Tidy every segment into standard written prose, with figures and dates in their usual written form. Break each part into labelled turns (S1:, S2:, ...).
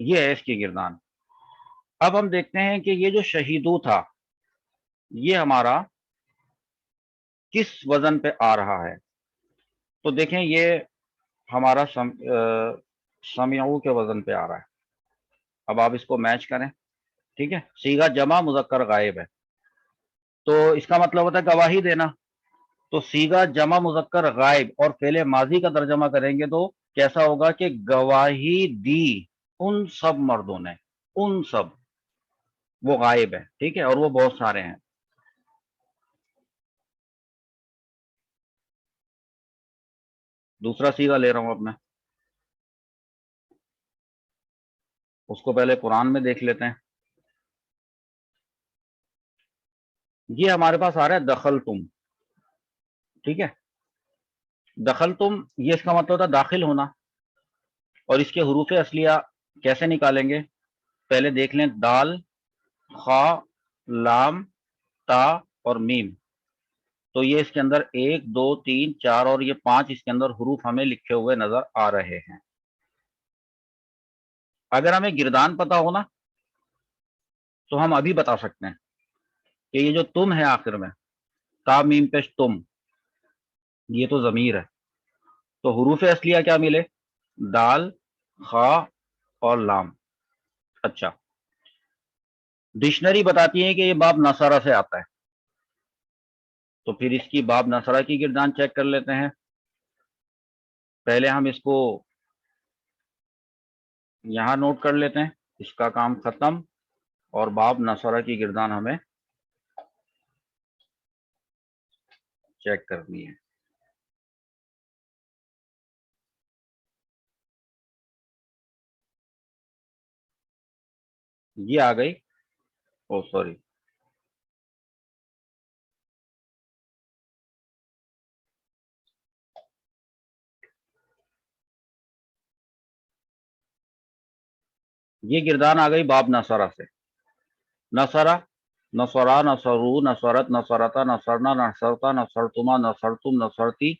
S1: یہ ہے اس کی گردان. اب ہم دیکھتے ہیں کہ یہ جو شہیدو تھا یہ ہمارا کس وزن پہ آ رہا ہے. تو دیکھیں یہ ہمارا سمیعو کے وزن پہ آ رہا ہے. اب آپ اس کو میچ کریں. ٹھیک ہے, صیغہ جمع مذکر غائب ہے تو اس کا مطلب ہوتا ہے گواہی دینا. تو صیغہ جمع مذکر غائب اور فعل ماضی کا ترجمہ کریں گے تو کیسا ہوگا کہ گواہی دی ان سب مردوں نے. ان سب, وہ غائب ہے. ٹھیک ہے, اور وہ بہت سارے ہیں. دوسرا صیغہ لے رہا ہوں اب میں, اس کو پہلے قرآن میں دیکھ لیتے ہیں. یہ ہمارے پاس آ رہا ہے دخل تم. ٹھیک ہے, دخل تم یہ اس کا مطلب ہوتا ہے داخل ہونا. اور اس کے حروف اصلیہ کیسے نکالیں گے؟ پہلے دیکھ لیں, دال, خا, لام, تا اور میم. تو یہ اس کے اندر 1 2 3 4 اور یہ 5 اس کے اندر حروف ہمیں لکھے ہوئے نظر آ رہے ہیں. اگر ہمیں گردان پتا ہو نا تو ہم ابھی بتا سکتے ہیں کہ یہ جو تم ہے آخر میں, تا میم پیش تم, یہ تو ضمیر ہے. تو حروف اصلیہ کیا ملے؟ دال, خا اور لام. اچھا, ڈکشنری بتاتی ہے کہ یہ باب نصرہ سے آتا ہے. تو پھر اس کی باب نصرہ کی گردان چیک کر لیتے ہیں. پہلے ہم اس کو یہاں نوٹ کر لیتے ہیں, اس کا کام ختم. اور باب نصرہ کی گردان ہمیں چیک کرنی ہے. یہ آ گئی. او سوری, یہ گردان آ گئی باب نصرہ سے. نصرہ, نصرہ, نصرو, نصرت, نصرتا, نصرنا, نصرتا, نصرتما, نصرتم, نصرتی,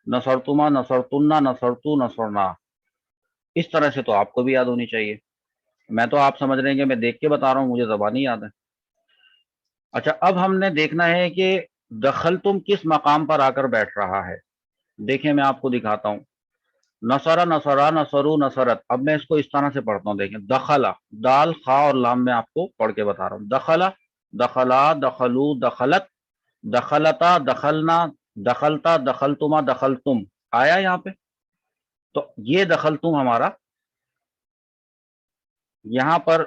S1: نصرتما, نصرتنا, نصرتو, نصرنا. اس طرح سے تو آپ کو بھی یاد ہونی چاہیے. میں تو آپ سمجھ رہے ہیں کہ میں دیکھ کے بتا رہا ہوں, مجھے زبانی یاد ہے. اچھا, اب ہم نے دیکھنا ہے کہ دخل تم کس مقام پر آ کر بیٹھ رہا ہے. دیکھیں میں آپ کو دکھاتا ہوں. نصرہ, نصرا, نصرو, نصرت. اب میں اس کو اس طرح سے پڑھتا ہوں, دیکھیں. دخلا, دال, خا اور لام میں آپ کو پڑھ کے بتا رہا ہوں. دخلا, دخلا, دخلو, دخلت, دخلتا, دخلنا, دخلتا, دخلتما, دخلتم. آیا یہاں پہ؟ تو یہ دخلتم ہمارا یہاں پر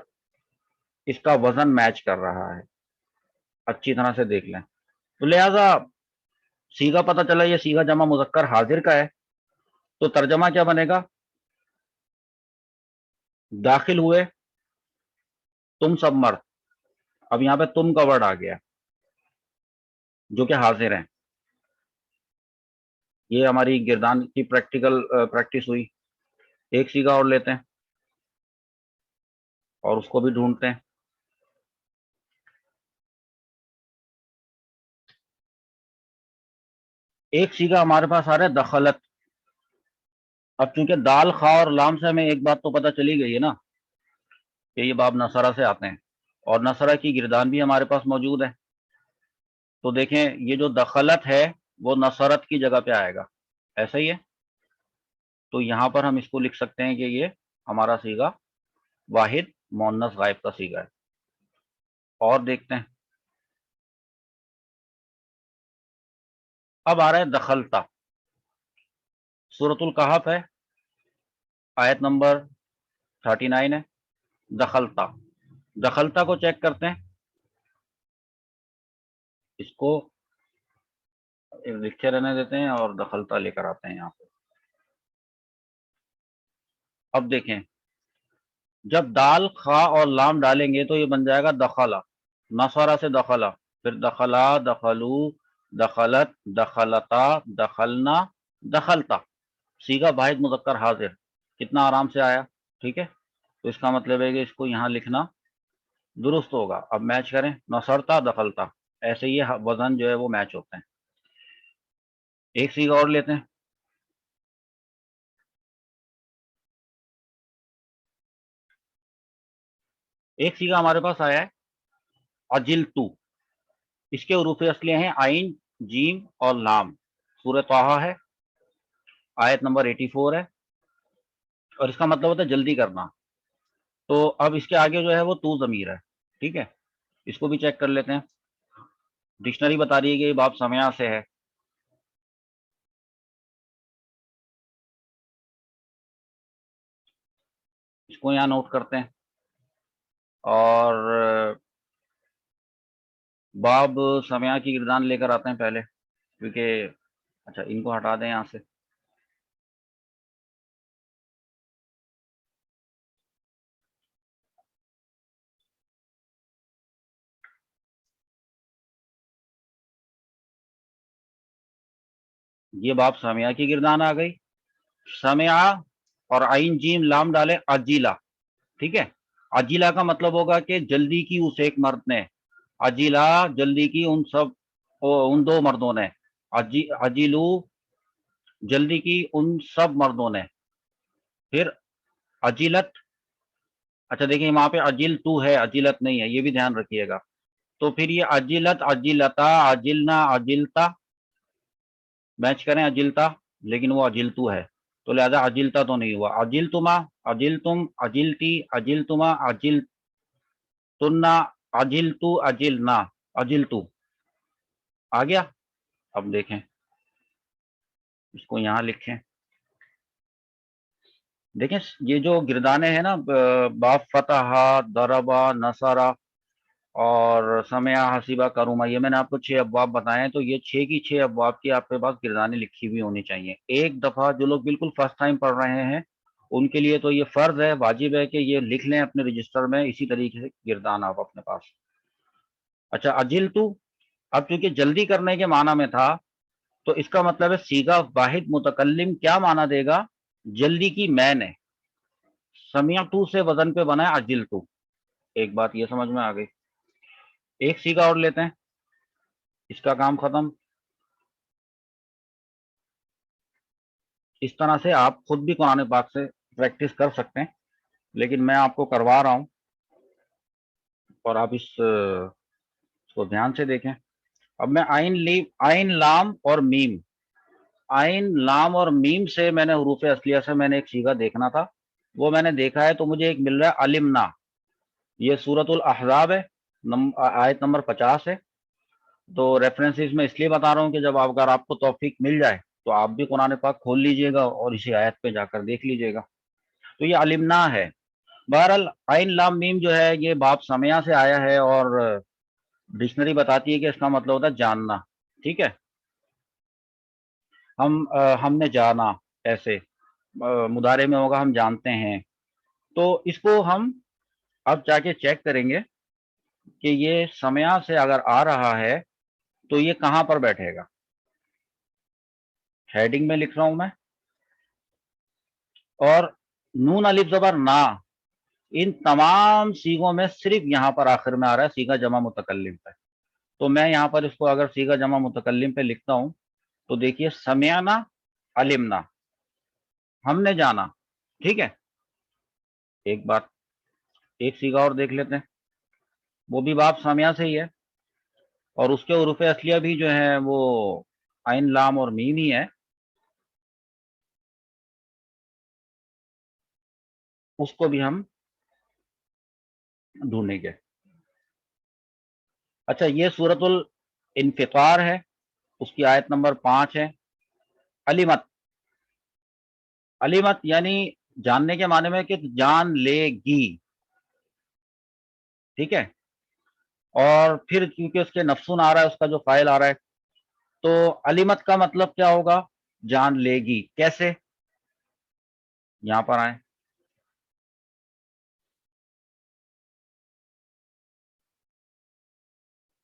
S1: اس کا وزن میچ کر رہا ہے. اچھی طرح سے دیکھ لیں. تو لہذا صیغہ پتہ چلا یہ صیغہ جمع مذکر حاضر کا ہے. تو ترجمہ کیا بنے گا؟ داخل ہوئے تم سب مرد. اب یہاں پہ تم کا ورڈ آ گیا جو کہ حاضر ہیں. یہ ہماری گردان کی پریکٹس ہوئی. ایک صیغہ اور لیتے ہیں اور اس کو بھی ڈھونڈتے ہیں. ایک صیغہ ہمارے پاس آ رہا ہے دخلت. اب چونکہ دال, خا اور لام سے ہمیں ایک بات تو پتہ چلی گئی ہے نا کہ یہ باب نصرہ سے آتے ہیں, اور نصرہ کی گردان بھی ہمارے پاس موجود ہے. تو دیکھیں یہ جو دخلت ہے وہ نصرت کی جگہ پہ آئے گا, ایسا ہی ہے. تو یہاں پر ہم اس کو لکھ سکتے ہیں کہ یہ ہمارا صیغہ واحد مؤنث غائب کا صیغہ ہے. اور دیکھتے ہیں. اب آ رہا ہے دخلتا. سورۃ الکہف ہے, آیت نمبر 39 ہے. دخلتا, دخلتا کو چیک کرتے ہیں. اس کو لکھے رہنے دیتے ہیں اور دخلتا لے کر آتے ہیں یہاں پہ. اب دیکھیں جب دال, خا اور لام ڈالیں گے تو یہ بن جائے گا دخلا. نصرہ سے دخلا, پھر دخلا, دخلو, دخلت, دخلتا, دخلنا, دخلتا. صیغہ واحد مذکر حاضر. کتنا آرام سے آیا. ٹھیک ہے, تو اس کا مطلب ہے کہ اس کو یہاں لکھنا درست ہوگا. اب میچ کریں, نصرتا, دخلتا. ایسے یہ وزن جو ہے وہ میچ ہوتے ہیں. ایک صیغہ اور لیتے ہیں. ایک سیگا ہمارے پاس آیا ہے اجلتو، اس کے حروف اصلی ہیں عین، جیم اور لام، سورہ طٰہٰ ہے، آیت نمبر 84 ہے، اور اس کا مطلب ہوتا ہے جلدی کرنا۔ تو اب اس کے آگے جو ہے وہ تو ضمیر ہے، ٹھیک ہے، اس کو بھی چیک کر لیتے ہیں۔ ڈکشنری بتا رہی ہے کہ یہ باب سمعہ سے ہے۔ اس کو یہاں نوٹ کرتے ہیں، اور باب سمعہ کی گردان لے کر آتے ہیں پہلے، کیونکہ اچھا ان کو ہٹا دیں یہاں سے۔ یہ باب سمعہ کی گردان آ گئی۔ سمعہ اور عین جیم لام ڈالے اجیلا، ٹھیک ہے۔ اجیلا کا مطلب ہوگا کہ جلدی کی اس ایک مرد نے، اجیلا جلدی کی ان دو مردوں نے، اجیلو جلدی کی ان سب مردوں نے۔ پھر اجیلت، اچھا دیکھیں وہاں پہ اجل تو ہے، اجیلت نہیں ہے، یہ بھی دھیان رکھیے گا۔ تو پھر یہ اجلت، اجلتا، اجلنا، اجلتا میچ کریں اجلتا، لیکن وہ اجلتو ہے، تو لہذا اجلتا تو نہیں ہوا۔ اجلتما، اجلتم، اجلتی، اجلتما، اجلتنا، اجلتو، اجلنا، اجلتو آ گیا۔ اب دیکھیں اس کو یہاں لکھیں، دیکھیں یہ جو گردانے ہیں نا، باب فتح، ضربا، نصرہ اور سمعہ، حسیبہ، کروما، یہ میں نے آپ کو 6 ابواب بتائے ہیں، تو یہ 6 کی 6 ابواب کی آپ کے پاس گردانیں لکھی ہوئی ہونی چاہیے۔ ایک دفعہ جو لوگ بالکل فرسٹ ٹائم پڑھ رہے ہیں ان کے لیے تو یہ فرض ہے، واجب ہے کہ یہ لکھ لیں اپنے رجسٹر میں، اسی طریقے سے گردان آپ اپنے پاس۔ اچھا اجلتو، اب چونکہ جلدی کرنے کے معنی میں تھا، تو اس کا مطلب ہے صیغہ واحد متکلم کیا معنی دے گا؟ جلدی کی میں نے۔ سمعتو سے وزن پہ بنا ہے اجلتو، ایک بات یہ سمجھ میں آ گئی۔ ایک صیغہ اور لیتے ہیں، اس کا کام ختم۔ اس طرح سے آپ خود بھی قرآن پاک سے پریکٹس کر سکتے ہیں، لیکن میں آپ کو کروا رہا ہوں، اور آپ اس کو دھیان سے دیکھیں۔ اب میں عین لام اور میم، عین لام اور میم سے میں نے حروف اصلیہ سے میں نے ایک صیغہ دیکھنا تھا، وہ میں نے دیکھا ہے، تو مجھے ایک مل رہا ہے علمنا، یہ سورۃ الاحزاب ہے، آیت نمبر 50 ہے۔ تو ریفرنسز میں اس لیے بتا رہا ہوں کہ جب اگر آپ کو توفیق مل جائے تو آپ بھی قرآن پاک کھول لیجئے گا اور اسی آیت پہ جا کر دیکھ لیجئے گا۔ تو یہ علمنا ہے۔ بہرحال عین لام میم جو ہے یہ باب سمعہ سے آیا ہے، اور ڈکشنری بتاتی ہے کہ اس کا مطلب ہوتا ہے جاننا، ٹھیک ہے۔ ہم نے جانا، ایسے مضارع میں ہوگا ہم جانتے ہیں۔ تو اس کو ہم اب جا کے چیک کریں گے کہ یہ سمعہ سے اگر آ رہا ہے تو یہ کہاں پر بیٹھے گا۔ ہیڈنگ میں لکھ رہا ہوں میں، اور نون الف زبر نا، ان تمام صیغوں میں صرف یہاں پر آخر میں آ رہا ہے صیغہ جمع متکلم پہ۔ تو میں یہاں پر اس کو اگر صیغہ جمع متکلم پہ لکھتا ہوں تو دیکھیے سمعنا، علمنا، ہم نے جانا، ٹھیک ہے۔ ایک بات، ایک صیغہ اور دیکھ لیتے ہیں، وہ بھی باب سمعہ سے ہی ہے، اور اس کے حروف اصلیہ بھی جو ہیں وہ عین لام اور میم ہی ہے۔ اس کو بھی ہم ڈھونڈیں گے۔ اچھا یہ سورۃ الانفطار ہے، اس کی آیت نمبر 5 ہے۔ علمت، علمت یعنی جاننے کے معنی میں کہ جان لے گی، ٹھیک ہے۔ اور پھر کیونکہ اس کے نفسون آ رہا ہے، اس کا جو فاعل آ رہا ہے، تو علمت کا مطلب کیا ہوگا؟ جان لے گی۔ کیسے؟ یہاں پر آئیں،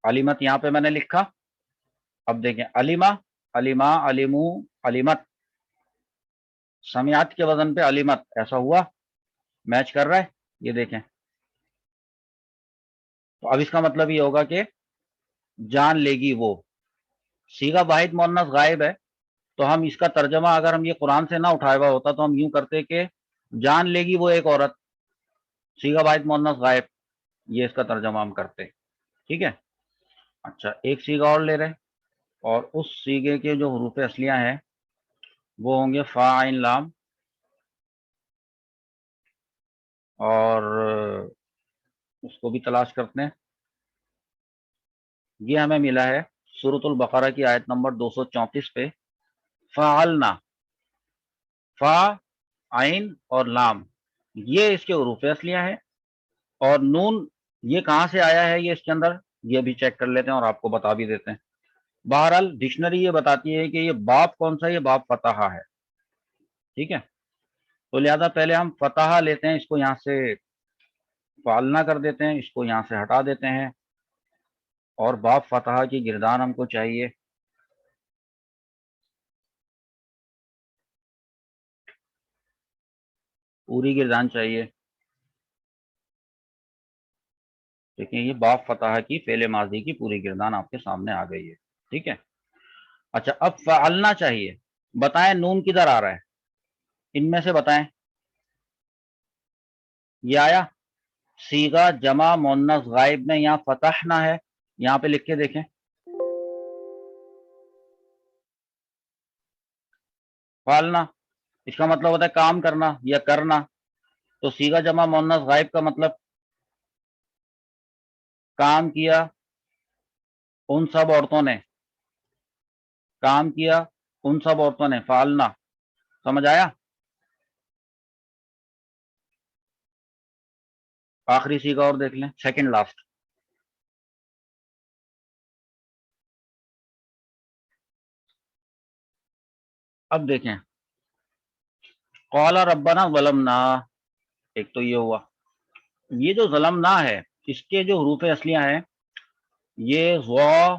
S1: علمت یہاں پہ میں نے لکھا، اب دیکھیں علیمہ، علیما، علمو، علمت، سمیات کے وزن پہ علمت، ایسا ہوا؟ میچ کر رہا ہے؟ یہ دیکھیں، تو اب اس کا مطلب یہ ہوگا کہ جان لے گی وہ۔ صیغہ واحد مؤنث غائب ہے، تو ہم اس کا ترجمہ اگر ہم یہ قرآن سے نہ اٹھایا ہوا ہوتا تو ہم یوں کرتے کہ جان لے گی وہ ایک عورت، صیغہ واحد مؤنث غائب، یہ اس کا ترجمہ ہم کرتے ہیں، ٹھیک ہے۔ اچھا ایک سیگا اور لے رہے ہیں، اور اس سیگے کے جو حروف اصلیہ ہیں وہ ہوں گے فا عین لام، اور اس کو بھی تلاش کرتے ہیں۔ یہ ہمیں ملا ہے سورۃ البقرہ کی آیت نمبر 234 پہ، فعلنا، فا عین اور لام یہ اس کے حروف اصلیہ ہے، اور نون یہ کہاں سے آیا ہے یہ اس کے اندر، یہ بھی چیک کر لیتے ہیں اور آپ کو بتا بھی دیتے ہیں۔ بہرحال ڈکشنری یہ بتاتی ہے کہ یہ باب کون سا، یہ باب فتحہ ہے، ٹھیک ہے۔ تو لہذا پہلے ہم فتحہ لیتے ہیں، اس کو یہاں سے فعلنا کر دیتے ہیں، اس کو یہاں سے ہٹا دیتے ہیں، اور باب فتحہ کی گردان ہم کو چاہیے۔ پوری گردان چاہیے، دیکھیں یہ باب فتحہ کی فعل ماضی کی پوری گردان آپ کے سامنے آ گئی ہے، ٹھیک ہے۔ اچھا اب فعلنا چاہیے، بتائیں نون کدھر آ رہا ہے، ان میں سے بتائیں۔ یہ آیا صیغہ جمع مؤنث غائب میں، یہاں فتحنا ہے، یہاں پہ لکھ کے دیکھیں، فعلنا اس کا مطلب ہوتا ہے کام کرنا یا کرنا، تو صیغہ جمع مؤنث غائب کا مطلب کام کیا ان سب عورتوں نے، کام کیا ان سب عورتوں نے، فعلنا، سمجھ آیا۔ آخری صیغہ اور دیکھ لیں، سیکنڈ لاسٹ، اب دیکھیں قال ربنا ظلمنا، ایک تو یہ ہوا، یہ جو ظلمنا ہے اس کے جو حروف اصلیہ ہیں یہ ظا،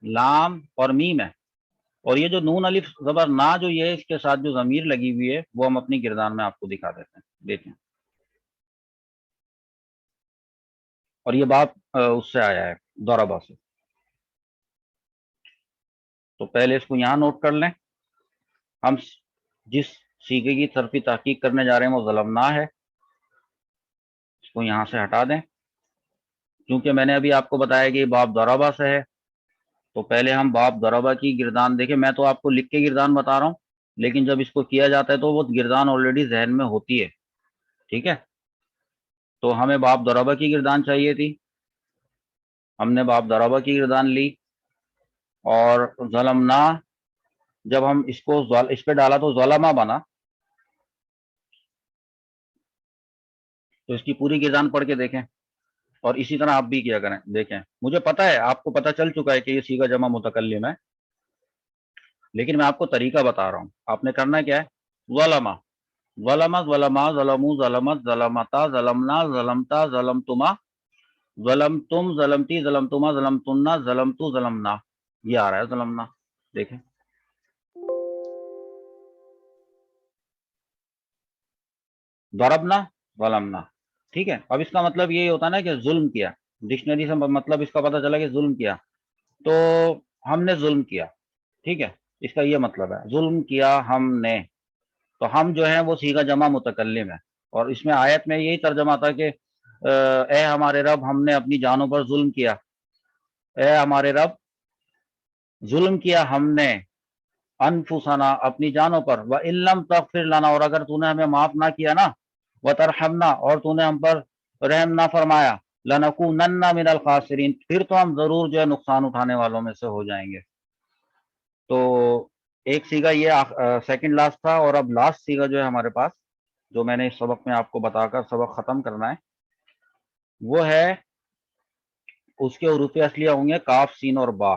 S1: لام اور میم ہے، اور یہ جو نون الف زبر نا جو یہ اس کے ساتھ جو ضمیر لگی ہوئی ہے وہ ہم اپنی گردان میں آپ کو دکھا دیتے ہیں، دیکھیں، اور یہ بات اس سے آیا ہے ضربہ سے، تو پہلے اس کو یہاں نوٹ کر لیں، ہم جس صیغے کی صرفی تحقیق کرنے جا رہے ہیں وہ ظلمنا ہے، اس کو یہاں سے ہٹا دیں، کیونکہ میں نے ابھی آپ کو بتایا کہ یہ باب ضربہ سے ہے، تو پہلے ہم باب ضربہ کی گردان دیکھیں، میں تو آپ کو لکھ کے گردان بتا رہا ہوں، لیکن جب اس کو کیا جاتا ہے تو وہ گردان آلریڈی ذہن میں ہوتی ہے، ٹھیک ہے۔ تو ہمیں باب ضربہ کی گردان چاہیے تھی، ہم نے باب ضربہ کی گردان لی، اور ظلمنا جب ہم اس کو اس پہ ڈالا تو ظلمہ بنا، تو اس کی پوری گردان پڑھ کے دیکھیں، اور اسی طرح آپ بھی کیا کریں، دیکھیں مجھے پتا ہے آپ کو پتہ چل چکا ہے کہ یہ صیغہ جمع متکلم ہے، لیکن میں آپ کو طریقہ بتا رہا ہوں، آپ نے کرنا کیا ہے، ظلمہ، ظلمت، ظلما، ظلمو، ظلمت، ظلمتا، ظلمنا، ظلمتا، ظلمتما، ظلمتم، ظلمتی، ظلمتما، ظلمتنا، ظلمتو، ظلمنا، یہ آ رہا ہے ظلمنا، دیکھیں ضربنا، ظلمنا، ٹھیک ہے۔ اب اس کا مطلب یہی ہوتا ہے نا کہ ظلم کیا، ڈکشنری سے مطلب اس کا پتہ چلا کہ ظلم کیا، تو ہم نے ظلم کیا، ٹھیک ہے، اس کا یہ مطلب ہے ظلم کیا ہم نے، تو ہم جو ہیں وہ صیغہ جمع متکلم ہے، اور اس میں آیت میں یہی ترجمہ تھا کہ اے ہمارے رب ہم نے اپنی جانوں پر ظلم کیا، اے ہمارے رب ظلم کیا ہم نے انفسنا اپنی جانوں پر، وَإِن لَّمْ تَغْفِرْ لَنَا اور اگر تو نے ہمیں معاف نہ کیا نا، وَتَرْحَمْنَا اور تو نے ہم پر رحم نہ فرمایا، لَنَكُونَنَّ مِنَ الْخَاسِرِينَ پھر تو ہم ضرور جو ہے نقصان اٹھانے والوں میں سے ہو جائیں گے۔ تو ایک سیگا یہ سیکنڈ لاسٹ تھا، اور اب لاسٹ سیگا جو ہے ہمارے پاس جو میں نے اس سبق میں آپ کو بتا کر سبق ختم کرنا ہے وہ ہے، اس کے حروف اصلیہ ہوں گے کاف سین اور با،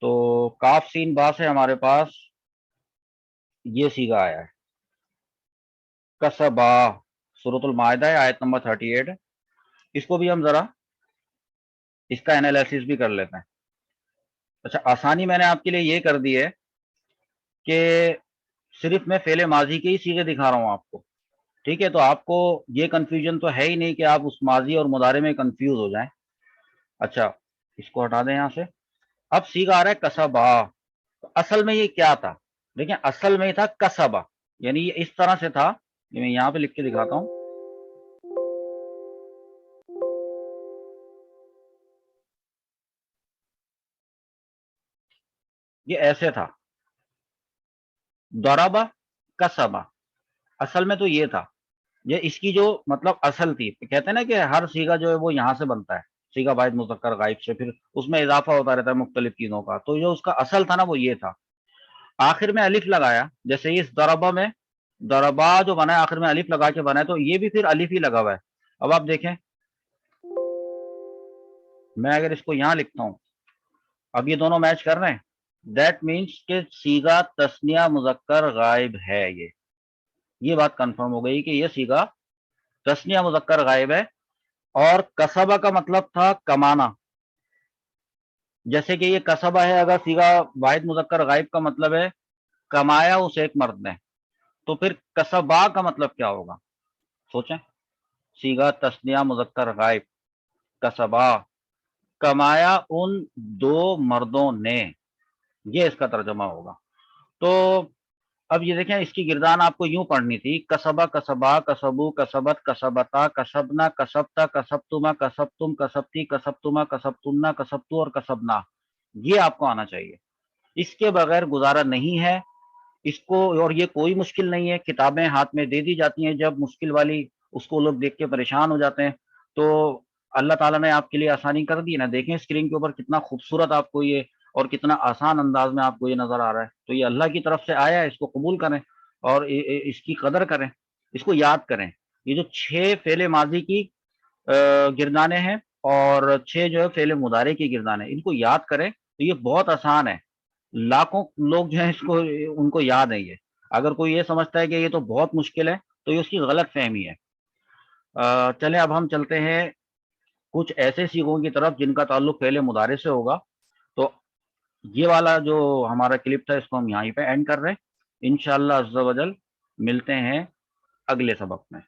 S1: تو کاف سین با سے ہمارے پاس یہ سیگا آیا ہے کسبا، سورۃ المائدہ ہے آیت نمبر 38، اس کو بھی ہم ذرا اس کا انالیسس بھی کر لیتے ہیں۔ اچھا آسانی میں نے آپ کے لیے یہ کر دی ہے کہ صرف میں فعل ماضی کے ہی سیغے دکھا رہا ہوں آپ کو، ٹھیک ہے، تو آپ کو یہ کنفیوژن تو ہے ہی نہیں کہ آپ اس ماضی اور مضارع میں کنفیوز ہو جائیں۔ اچھا اس کو ہٹا دیں یہاں سے، اب سیغہ آ رہا ہے کسبا، اصل میں یہ کیا تھا، دیکھیں اصل میں یہ تھا کسبا، یعنی یہ اس طرح سے تھا، یہ میں یہاں پہ لکھ کے دکھاتا ہوں، یہ ایسے تھا، ضربا کسبا، اصل میں تو یہ تھا، یہ اس کی جو مطلب اصل تھی، کہتے ہیں نا کہ ہر سیگا جو ہے وہ یہاں سے بنتا ہے، سیگا واحد مذکر غائب سے، پھر اس میں اضافہ ہوتا رہتا ہے مختلف چیزوں کا، تو جو اس کا اصل تھا نا وہ یہ تھا، آخر میں الف لگایا، جیسے اس ضربا میں ضربا جو بنا ہے آخر میں الف لگا کے بنا ہے، تو یہ بھی پھر الف ہی لگا ہوا ہے۔ اب آپ دیکھیں، میں اگر اس کو یہاں لکھتا ہوں، اب یہ دونوں میچ کر رہے ہیں، دیٹ مینس کہ سیگا تسنیہ مذکر غائب ہے، یہ بات کنفرم ہو گئی کہ یہ سیگا تسنیہ مذکر غائب ہے۔ اور کسبہ کا مطلب تھا کمانا، جیسے کہ یہ کسبہ ہے، اگر سیگا واحد مذکر غائب کا مطلب ہے کمایا اس ایک مرد نے، تو پھر کسبہ کا مطلب کیا ہوگا، سوچیں، سیگا تسنیہ مذکر غائب، کسبہ، کمایا ان دو مردوں نے، یہ اس کا ترجمہ ہوگا۔ تو اب یہ دیکھیں، اس کی گردان آپ کو یوں پڑھنی تھی، کسبہ کسبا کسبو کسبت کسبتا کسبنا کسبتا کسبتما کسبتم کسبتی کسبتما کسبتمنا کسبتو اور کسبنا، یہ آپ کو آنا چاہیے، اس کے بغیر گزارا نہیں ہے اس کو۔ اور یہ کوئی مشکل نہیں ہے، کتابیں ہاتھ میں دے دی جاتی ہیں، جب مشکل والی اس کو لوگ دیکھ کے پریشان ہو جاتے ہیں، تو اللہ تعالیٰ نے آپ کے لیے آسانی کر دی نا، دیکھیں اسکرین کے اوپر کتنا خوبصورت آپ کو یہ اور کتنا آسان انداز میں آپ کو یہ نظر آ رہا ہے، تو یہ اللہ کی طرف سے آیا ہے، اس کو قبول کریں اور اس کی قدر کریں، اس کو یاد کریں۔ یہ جو 6 فعل ماضی کی گردانے ہیں اور 6 جو ہے فعل مضارع کی گردانے، ان کو یاد کریں، تو یہ بہت آسان ہے، لاکھوں لوگ جو ہیں اس کو ان کو یاد ہے یہ۔ اگر کوئی یہ سمجھتا ہے کہ یہ تو بہت مشکل ہے تو یہ اس کی غلط فہمی ہے۔ چلیں اب ہم چلتے ہیں کچھ ایسے سیغوں کی طرف جن کا تعلق فعل مضارع سے ہوگا، تو یہ والا جو ہمارا کلپ تھا اس کو ہم یہیں پہ اینڈ کر رہے ہیں، انشاءاللہ عز و جل ملتے ہیں اگلے سبق میں۔